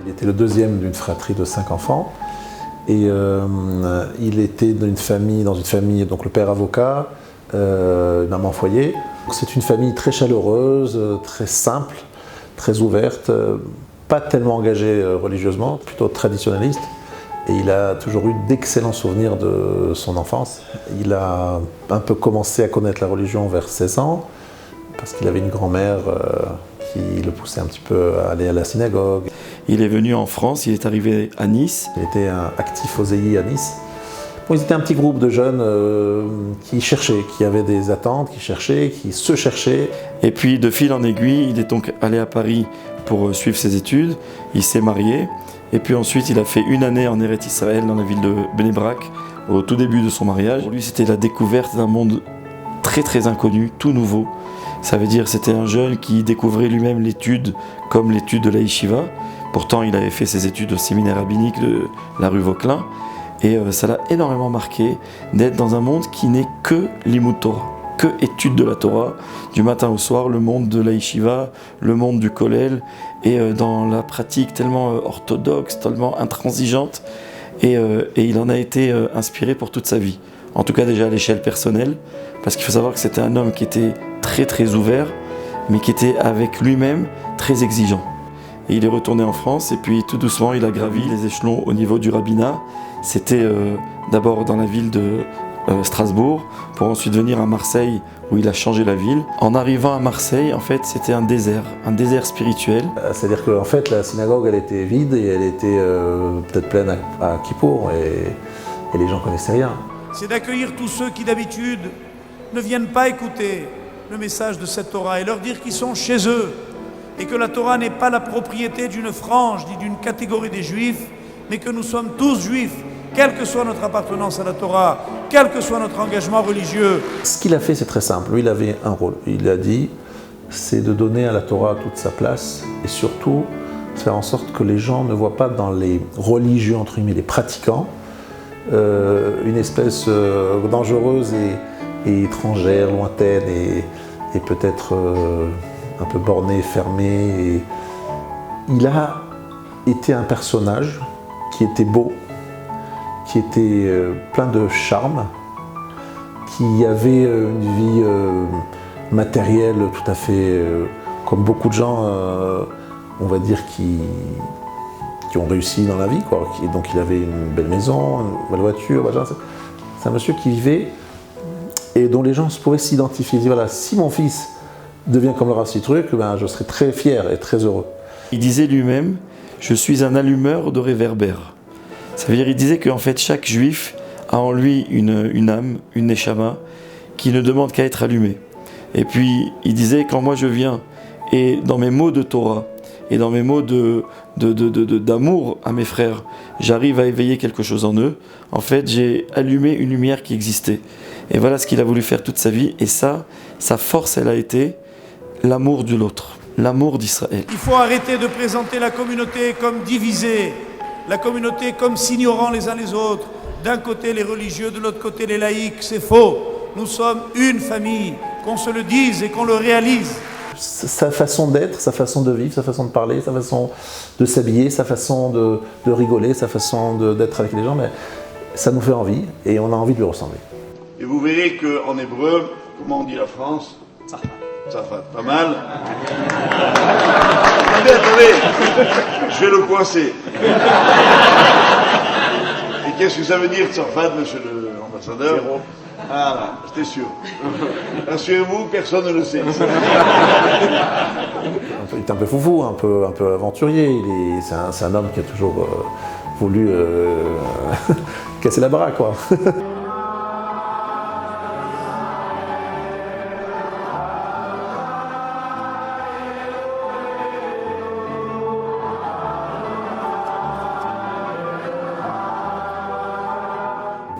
Il était le deuxième d'une fratrie de 5 enfants et il était dans une famille, donc le père avocat, maman foyer. C'est une famille très chaleureuse, très simple, très ouverte, pas tellement engagée religieusement, plutôt traditionnaliste. Et il a toujours eu d'excellents souvenirs de son enfance. Il a un peu commencé à connaître la religion vers 16 ans, parce qu'il avait une grand-mère qui le poussait un petit peu à aller à la synagogue. Il est venu en France, il est arrivé à Nice. Il était actif aux EI à Nice. Bon, ils étaient un petit groupe de jeunes qui cherchaient, qui avaient des attentes, qui cherchaient, qui se cherchaient. Et puis de fil en aiguille, il est donc allé à Paris pour suivre ses études. Il s'est marié. Et puis ensuite, il a fait une année en Eretz Israël, dans la ville de Bnei Brak, au tout début de son mariage. Pour lui, c'était la découverte d'un monde très très inconnu, tout nouveau. Ça veut dire que c'était un jeune qui découvrait lui-même l'étude comme l'étude de la yeshiva. Pourtant, il avait fait ses études au séminaire rabbinique de la rue Vauquelin. Et ça l'a énormément marqué d'être dans un monde qui n'est que l'Imoud Torah, que étude de la Torah, du matin au soir, le monde de la yeshiva, le monde du kollel, et dans la pratique tellement orthodoxe, tellement intransigeante. Et il en a été inspiré pour toute sa vie. En tout cas déjà à l'échelle personnelle, parce qu'il faut savoir que c'était un homme qui était très très ouvert, mais qui était avec lui-même très exigeant. Et il est retourné en France, et puis tout doucement il a gravi les échelons au niveau du rabbinat. C'était d'abord dans la ville de Strasbourg, pour ensuite venir à Marseille, où il a changé la ville. En arrivant à Marseille, en fait, c'était un désert spirituel. C'est-à-dire qu'en fait, la synagogue, elle était vide, et elle était peut-être pleine à Kippour, et les gens connaissaient rien. C'est d'accueillir tous ceux qui d'habitude ne viennent pas écouter le message de cette Torah, et leur dire qu'ils sont chez eux, et que la Torah n'est pas la propriété d'une frange ni d'une catégorie des Juifs, mais que nous sommes tous Juifs, quelle que soit notre appartenance à la Torah, quel que soit notre engagement religieux. Ce qu'il a fait, c'est très simple. Lui, il avait un rôle. Il a dit, c'est de donner à la Torah toute sa place, et surtout faire en sorte que les gens ne voient pas dans les religieux, entre guillemets, les pratiquants, une espèce dangereuse et étrangère, lointaine, et peut-être un peu bornée, fermée. Et il a été un personnage qui était beau, qui était plein de charme, qui avait une vie matérielle tout à fait comme beaucoup de gens, on va dire, qui ont réussi dans la vie, quoi. Donc il avait une belle maison, une belle voiture, voilà. C'est un monsieur qui vivait et dont les gens pouvaient s'identifier. Ils disaient, voilà, si mon fils devient comme le Rav Sitruk, ben, je serai très fier et très heureux. Il disait lui-même, je suis un allumeur de réverbères. Ça veut dire, il disait qu'en fait, chaque juif a en lui une âme, une neshama, qui ne demande qu'à être allumée. Et puis, il disait, quand moi je viens, et dans mes mots de Torah, et dans mes mots d'amour à mes frères, j'arrive à éveiller quelque chose en eux, en fait, j'ai allumé une lumière qui existait. Et voilà ce qu'il a voulu faire toute sa vie, et ça, sa force, elle a été l'amour de l'autre, l'amour d'Israël. Il faut arrêter de présenter la communauté comme divisée, la communauté comme s'ignorant les uns les autres. D'un côté les religieux, de l'autre côté les laïcs, c'est faux. Nous sommes une famille, qu'on se le dise et qu'on le réalise. Sa façon d'être, sa façon de vivre, sa façon de parler, sa façon de s'habiller, sa façon de rigoler, sa façon d'être avec les gens, mais ça nous fait envie et on a envie de lui ressembler. Et vous verrez qu'en hébreu, comment on dit la France ? Tzafat, pas mal. Attendez, je vais le coincer. Et qu'est-ce que ça veut dire Tzafat, monsieur l'ambassadeur ? Zéro. Ah là, j'étais sûr. Rassurez-vous, personne ne le sait. Il est un peu foufou, un peu aventurier. C'est un homme qui a toujours voulu casser la baraque, quoi.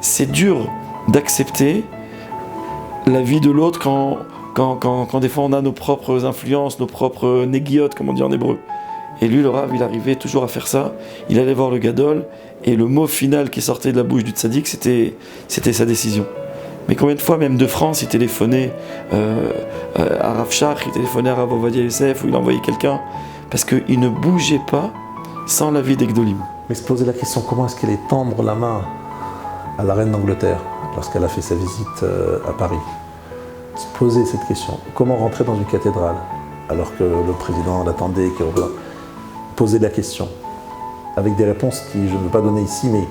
C'est dur d'accepter la vie de l'autre quand des fois on a nos propres influences, nos propres négiotes, comme on dit en hébreu. Et lui, le Rav, il arrivait toujours à faire ça. Il allait voir le Gadol, et le mot final qui sortait de la bouche du tzaddik, c'était sa décision. Mais combien de fois, même de France, il téléphonait à Rav Shach, il téléphonait à Rav Ovadia Yosef, ou il envoyait quelqu'un, parce qu'il ne bougeait pas sans l'avis des Gdolim. Mais se poser la question, comment est-ce qu'elle est tendre la main à la reine d'Angleterre lorsqu'elle a fait sa visite à Paris? Se poser cette question, comment rentrer dans une cathédrale alors que le président l'attendait, poser la question, avec des réponses qui je ne veux pas donner ici, mais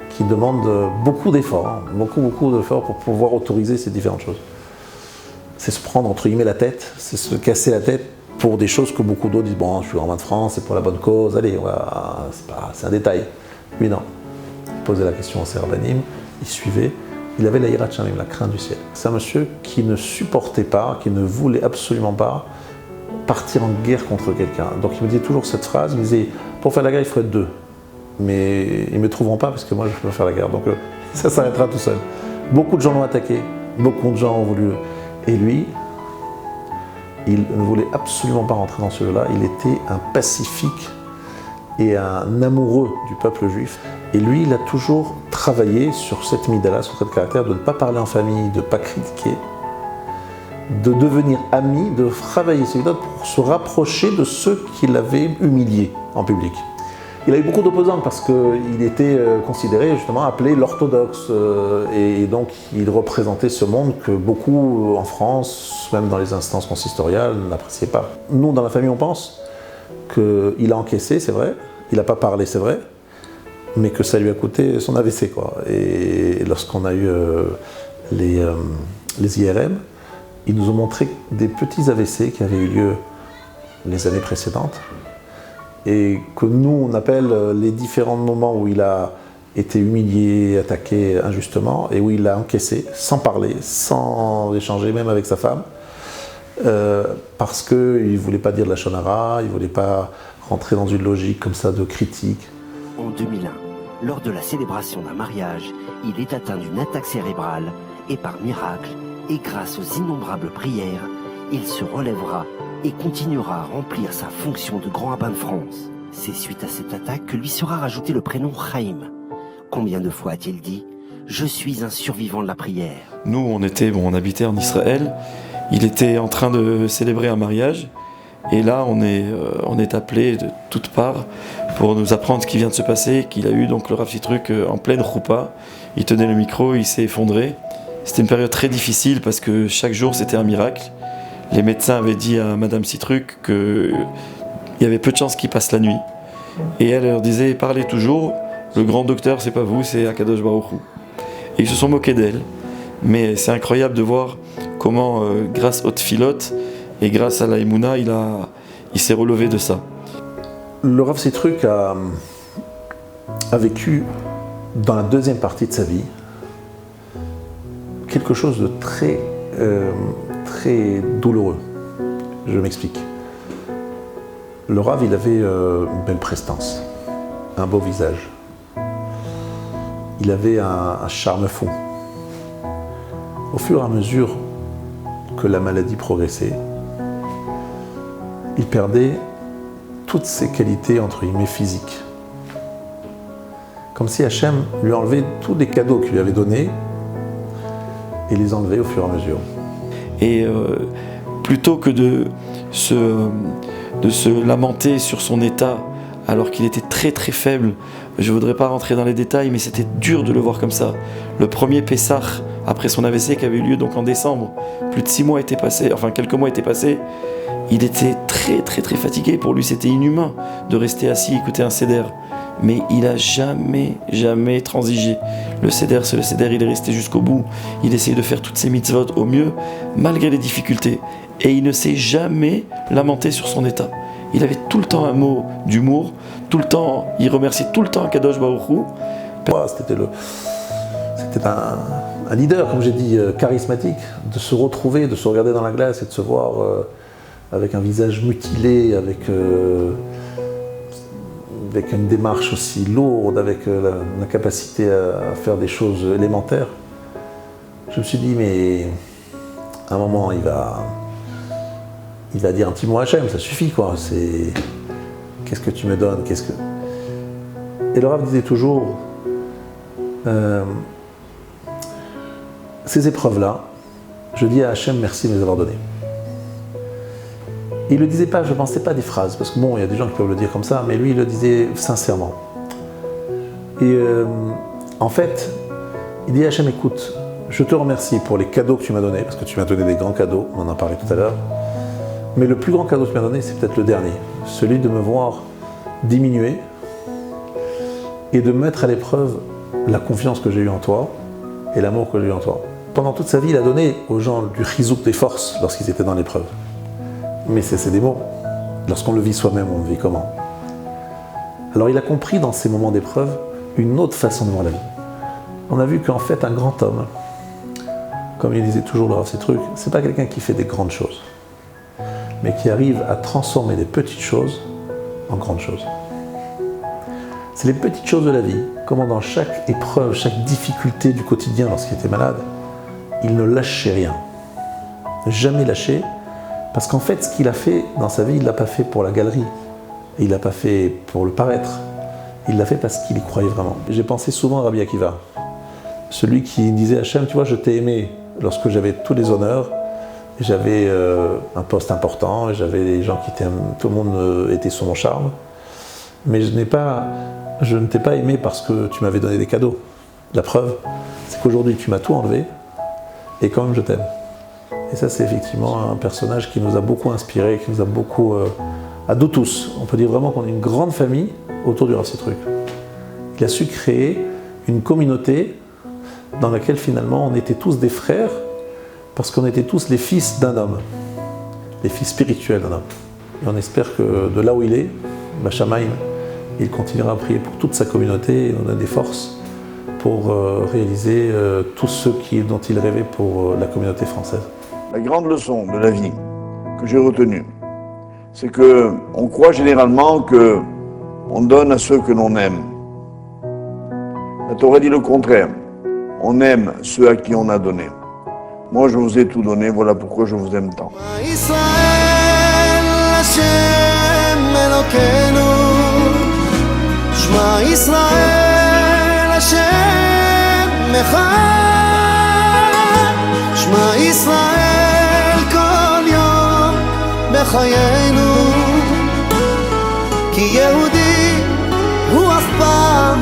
qui demandent beaucoup d'efforts, beaucoup d'efforts pour pouvoir autoriser ces différentes choses. C'est se prendre entre guillemets la tête, c'est se casser la tête pour des choses que beaucoup d'autres disent, bon, je suis en main de France, c'est pour la bonne cause, allez, voilà, c'est un détail. Lui non, il posait la question au Serbanim, il suivait, il avait la hirat shamim, la crainte du ciel. C'est un monsieur qui ne supportait pas, qui ne voulait absolument pas partir en guerre contre quelqu'un. Donc il me disait toujours cette phrase, il me disait, pour faire la guerre il faut être deux, mais ils ne me trouveront pas parce que moi je peux faire la guerre, donc ça s'arrêtera tout seul. Beaucoup de gens l'ont attaqué, beaucoup de gens ont voulu, et lui, il ne voulait absolument pas rentrer dans ce jeu-là, il était un pacifique et un amoureux du peuple juif. Et lui, il a toujours travaillé sur cette midala, sur cette caractère de ne pas parler en famille, de ne pas critiquer, de devenir ami, de travailler ses méthodes pour se rapprocher de ceux qui l'avaient humilié en public. Il a eu beaucoup d'opposants parce qu'il était considéré, justement, appelé l'orthodoxe. Et donc, il représentait ce monde que beaucoup en France, même dans les instances consistoriales, n'appréciaient pas. Nous, dans la famille, on pense qu'il a encaissé, c'est vrai, il n'a pas parlé, c'est vrai, mais que ça lui a coûté son AVC, quoi. Et lorsqu'on a eu les IRM, ils nous ont montré des petits AVC qui avaient eu lieu les années précédentes, et que nous, on appelle les différents moments où il a été humilié, attaqué injustement, et où il a encaissé, sans parler, sans échanger, même avec sa femme, parce qu'il ne voulait pas dire de la shonara, il ne voulait pas rentrer dans une logique comme ça de critique. En 2001, lors de la célébration d'un mariage, il est atteint d'une attaque cérébrale, et par miracle, et grâce aux innombrables prières, il se relèvera et continuera à remplir sa fonction de grand rabbin de France. C'est suite à cette attaque que lui sera rajouté le prénom Chaim. Combien de fois a-t-il dit « Je suis un survivant de la prière ». Nous, on habitait en Israël, il était en train de célébrer un mariage, et là, on est appelé de toutes parts pour nous apprendre ce qui vient de se passer, qu'il a eu donc le Rav Sitruk en pleine choupa. Il tenait le micro, il s'est effondré. C'était une période très difficile parce que chaque jour, c'était un miracle. Les médecins avaient dit à Madame Sitruk qu'il y avait peu de chances qu'il passe la nuit. Et elle leur disait, parlez toujours, le grand docteur, c'est pas vous, c'est Akadosh Baruch Hu. Et ils se sont moqués d'elle. Mais c'est incroyable de voir comment, grâce aux tfilotes et grâce à la Emouna, il s'est relevé de ça. Le Rav Sitruk a vécu, dans la deuxième partie de sa vie, quelque chose de très douloureux. Je m'explique. Le Rav, il avait une belle prestance, un beau visage. Il avait un charme fou. Au fur et à mesure que la maladie progressait, il perdait toutes ses qualités, entre guillemets, physiques. Comme si Hachem lui enlevait tous les cadeaux qu'il lui avait donnés et les enlevait au fur et à mesure. Et plutôt que de se lamenter sur son état alors qu'il était très très faible, je ne voudrais pas rentrer dans les détails, mais c'était dur de le voir comme ça. Le premier Pessah, après son AVC qui avait eu lieu donc en décembre, plus de 6 mois étaient passés, enfin quelques mois étaient passés, il était très très très fatigué. Pour lui, c'était inhumain de rester assis, écouter un seder. Mais il n'a jamais transigé. Le seder, c'est le seder, il est resté jusqu'au bout. Il essayait de faire toutes ses mitzvot au mieux, malgré les difficultés. Et il ne s'est jamais lamenté sur son état. Il avait tout le temps un mot d'humour, tout le temps, il remerciait tout le temps Kadosh Baruch Hu. C'était un leader, comme j'ai dit, charismatique, de se retrouver, de se regarder dans la glace et de se voir avec un visage mutilé, avec une démarche aussi lourde, avec la capacité à faire des choses élémentaires. Je me suis dit, mais à un moment, il va dire un petit mot à Hachem, ça suffit, quoi. qu'est-ce que tu me donnes, Et le Rav disait toujours, ces épreuves-là, je dis à Hachem merci de me les avoir données. Il ne le disait pas, je ne pensais pas des phrases, parce que bon, il y a des gens qui peuvent le dire comme ça, mais lui, il le disait sincèrement. Et en fait, il dit à Hachem, écoute, je te remercie pour les cadeaux que tu m'as donnés, parce que tu m'as donné des grands cadeaux, on en a parlé tout à l'heure, mais le plus grand cadeau que tu m'as donné, c'est peut-être le dernier, celui de me voir diminuer et de mettre à l'épreuve la confiance que j'ai eue en toi et l'amour que j'ai eu en toi. Pendant toute sa vie, il a donné aux gens du chizouk des forces lorsqu'ils étaient dans l'épreuve. Mais c'est des mots. Lorsqu'on le vit soi-même, on le vit comment? Alors il a compris dans ces moments d'épreuve une autre façon de voir la vie. On a vu qu'en fait, un grand homme, comme il disait toujours dans ces trucs, c'est pas quelqu'un qui fait des grandes choses, mais qui arrive à transformer des petites choses en grandes choses. C'est les petites choses de la vie, comment dans chaque épreuve, chaque difficulté du quotidien lorsqu'il était malade, il ne lâchait rien. Jamais lâché, parce qu'en fait, ce qu'il a fait dans sa vie, il ne l'a pas fait pour la galerie, il ne l'a pas fait pour le paraître, il l'a fait parce qu'il y croyait vraiment. J'ai pensé souvent à Rabbi Akiva, celui qui disait à Hachem, tu vois, je t'ai aimé lorsque j'avais tous les honneurs, j'avais un poste important, j'avais des gens qui étaient, tout le monde était sous mon charme, mais je ne t'ai pas aimé parce que tu m'avais donné des cadeaux. La preuve, c'est qu'aujourd'hui tu m'as tout enlevé et quand même je t'aime. Et ça, c'est effectivement un personnage qui nous a beaucoup inspiré, qui nous a beaucoup, à nous tous. On peut dire vraiment qu'on est une grande famille autour du Rav Sitruk. Il a su créer une communauté dans laquelle finalement on était tous des frères parce qu'on était tous les fils d'un homme, les fils spirituels d'un homme. Et on espère que de là où il est, Bachamaïm, il continuera à prier pour toute sa communauté et on a des forces pour réaliser tout ce dont il rêvait pour la communauté française. La grande leçon de la vie que j'ai retenue, c'est qu'on croit généralement qu'on donne à ceux que l'on aime. La Torah dit le contraire. On aime ceux à qui on a donné. Moi, je vous ai tout donné, voilà pourquoi je vous aime tant. שמע ישראל השם אחד, שמע ישראל כל יום בחיינו, כי יהודי הוא אף פעם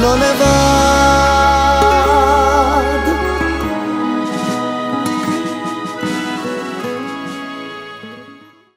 לא לבד.